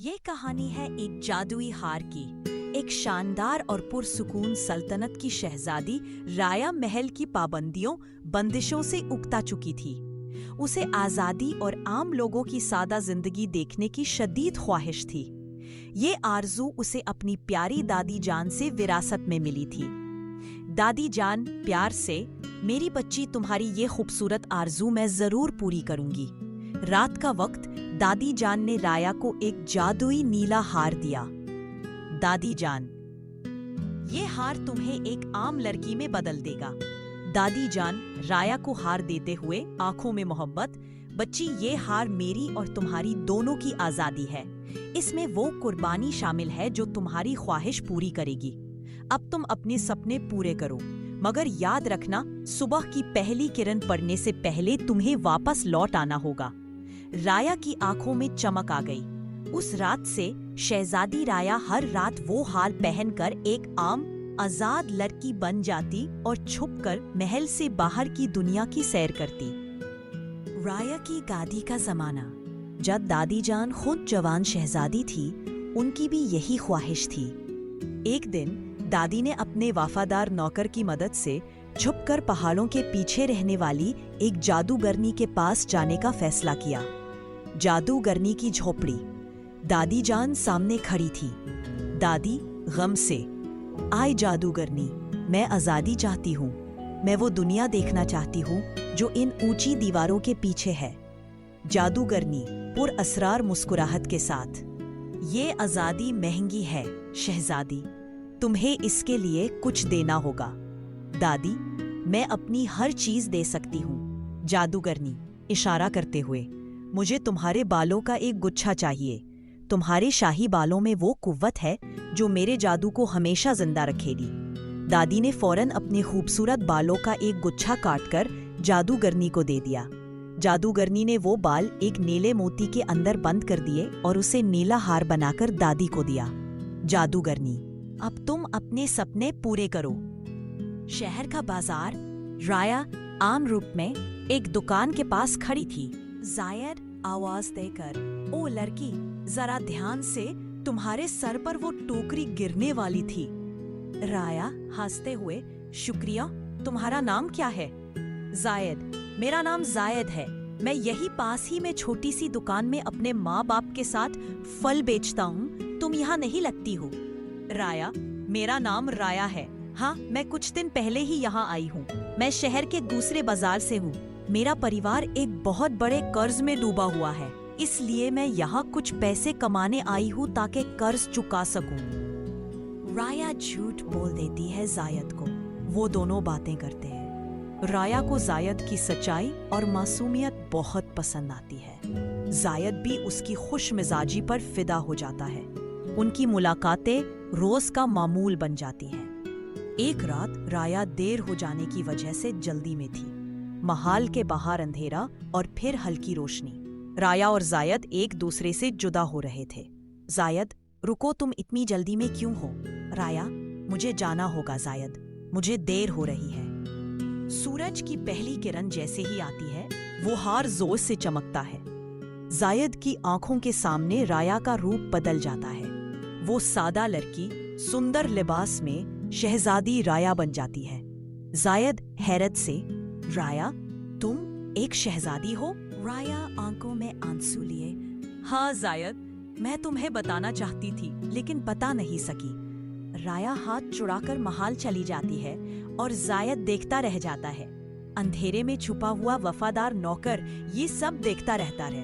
ये कहानी है एक जादुई हार की। एक शानदार और पुरसुकून सल्तनत की शहजादी राया महल की पाबंदियों बंदिशों से उकता चुकी थी। उसे आजादी और आम लोगों की सादा जिंदगी देखने की शदीद ख्वाहिश थी। ये आरजू उसे अपनी प्यारी दादी जान से विरासत में मिली थी। दादी जान प्यार से, मेरी बच्ची, तुम्हारी ये खूबसूरत आरजू मैं जरूर पूरी करूंगी। रात का वक्त दादी जान ने राया को एक जादुई नीला हार दिया। दादी जान, ये हार तुम्हें एक आम लड़की में बदल देगा। दादी जान राया को हार देते हुए आंखों में मोहब्बत, बच्ची, ये हार मेरी और तुम्हारी दोनों की आजादी है। इसमें वो कुर्बानी शामिल है जो तुम्हारी ख्वाहिश पूरी करेगी। अब तुम अपने सपने पूरे करो, मगर याद रखना, सुबह की पहली किरण पड़ने से पहले तुम्हें वापस लौट आना होगा। राया की आंखों में चमक आ गई। उस रात से शहजादी राया हर रात वो हार पहनकर एक आम आजाद लड़की बन जाती और छुपकर महल से बाहर की दुनिया की सैर करती। राया की गादी का जमाना। जब दादी जान खुद जवान शहजादी थी, उनकी भी यही ख्वाहिश थी। एक दिन दादी ने अपने वफादार नौकर की मदद से छुपकर पहाड़ों के पीछे रहने वाली एक जादूगरनी के पास जाने का फैसला किया। जादूगरनी की झोपड़ी। दादी जान सामने खड़ी थी। दादी गम से, आए जादूगरनी, मैं आजादी चाहती हूँ। मैं वो दुनिया देखना चाहती हूँ जो इन ऊंची दीवारों के पीछे है। जादूगरनी पुरअसरार मुस्कुराहट के साथ, ये आजादी महंगी है शहजादी, तुम्हें इसके लिए कुछ देना होगा। दादी, मैं अपनी हर चीज दे सकती हूँ। जादूगरनी इशारा करते हुए, मुझे तुम्हारे बालों का एक गुच्छा चाहिए। तुम्हारे शाही बालों में वो कुव्वत है जो मेरे जादू को हमेशा जिंदा रखेगी। दादी ने फौरन अपने खूबसूरत बालों का एक गुच्छा काटकर जादूगरनी को दे दिया। जादूगरनी ने वो बाल एक नीले मोती के अंदर बंद कर दिए और उसे नीला हार बनाकर दादी को दिया। जादूगरनी, अब तुम अपने सपने पूरे करो। शहर का बाजार। राया आम रूप में एक दुकान के पास खड़ी थी। जायद आवाज देकर, ओ लड़की, जरा ध्यान से, तुम्हारे सर पर वो टोकरी गिरने वाली थी। राया हंसते हुए, शुक्रिया, तुम्हारा नाम क्या है? जायद, मेरा नाम जायद है। मैं यही पास ही में छोटी सी दुकान में अपने माँ बाप के साथ फल बेचता हूँ। तुम यहाँ नहीं लगती हो। राया, मेरा नाम राया है। हाँ, मैं कुछ दिन पहले ही यहाँ आई हूँ। मैं शहर के दूसरे बाजार से हूँ। मेरा परिवार एक बहुत बड़े कर्ज में डूबा हुआ है, इसलिए मैं यहाँ कुछ पैसे कमाने आई हूँ ताकि कर्ज चुका सकूं। राया झूठ बोल देती है जायद को। वो दोनों बातें करते हैं। राया को जायद की सच्चाई और मासूमियत बहुत पसंद आती है। जायद भी उसकी खुश मिजाजी पर फिदा हो जाता है। उनकी मुलाकातें रोज का मामूल बन जाती हैं। एक रात राया देर हो जाने की वजह से जल्दी में थी। महल के बाहर अंधेरा और फिर हल्की रोशनी। राया और जायद एक दूसरे से जुदा हो रहे थे। जायद, रुको, तुम इतनी जल्दी में क्यों हो? राया, मुझे जाना होगा जायद, मुझे देर हो रही है। सूरज की पहली किरण जैसे ही आती है, वो हार जोर से चमकता है। जायद की आंखों के सामने राया का रूप बदल जाता है। वो सादा लड़की सुंदर लिबास में शहजादी राया बन जाती है। जायद हैरत से, राया, तुम एक शहजादी हो? राया आंखों में आंसू लिए, हाँ जायद, मैं तुम्हें बताना चाहती थी लेकिन बता नहीं सकी। राया हाथ चुड़ाकर महल चली जाती है और जायद देखता रह जाता है। अंधेरे में छुपा हुआ वफादार नौकर ये सब देखता रहता है।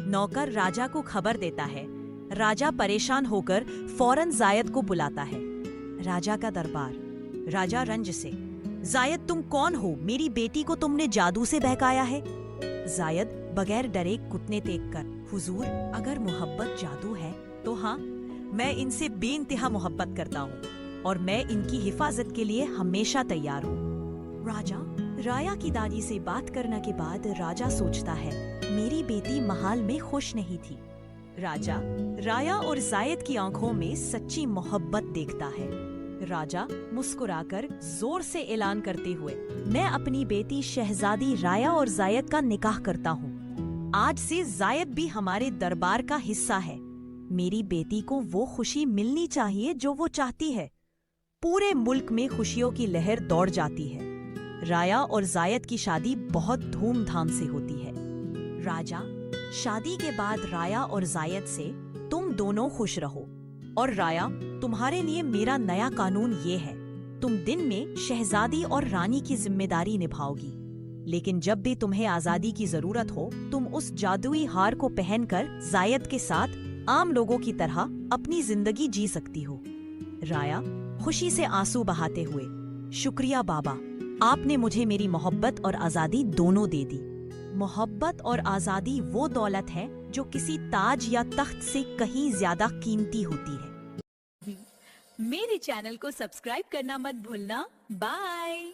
नौकर राजा को खबर देता है। राजा परेशान होकर फौरन जायद को बुलाता है। राजा का दरबार। राजा रंज से, जायद, तुम कौन हो? मेरी बेटी को तुमने जादू से बहकाया है। जायद बगैर डरे घुटने टेक कर, हुजूर, अगर मोहब्बत जादू है तो हाँ, मैं इनसे बेइंतहा मोहब्बत करता हूँ और मैं इनकी हिफाजत के लिए हमेशा तैयार हूँ। राजा राया की दादी से बात करने के बाद राजा सोचता है, मेरी बेटी महल में खुश नहीं थी। राजा राया और जायद की आंखों में सच्ची मोहब्बत देखता है। राजा मुस्कुराकर जोर से ऐलान करते हुए, मैं अपनी बेटी शहजादी राया और जायद का निकाह करता हूँ। आज से जायद भी हमारे दरबार का हिस्सा है। मेरी बेटी को वो खुशी मिलनी चाहिए जो वो चाहती है। पूरे मुल्क में खुशियों की लहर दौड़ जाती है। राया और जायद की शादी बहुत धूमधाम से होती है। राजा, शादी के बाद राया और जायद से तुम दोनों खुश रहो। और राया, तुम्हारे लिए मेरा नया कानून ये है, तुम दिन में शहजादी और रानी की जिम्मेदारी निभाओगी, लेकिन जब भी तुम्हें आजादी की जरूरत हो तुम उस जादुई हार को पहनकर जायद के साथ आम लोगों की तरह अपनी जिंदगी जी सकती हो। राया खुशी से आंसू बहाते हुए, शुक्रिया बाबा, आपने मुझे मेरी मोहब्बत और आजादी दोनों दे दी। मोहब्बत और आजादी वो दौलत है जो किसी ताज या तख्त से कहीं ज्यादा कीमती होती है। मेरे चैनल को सब्सक्राइब करना मत भूलना। बाय।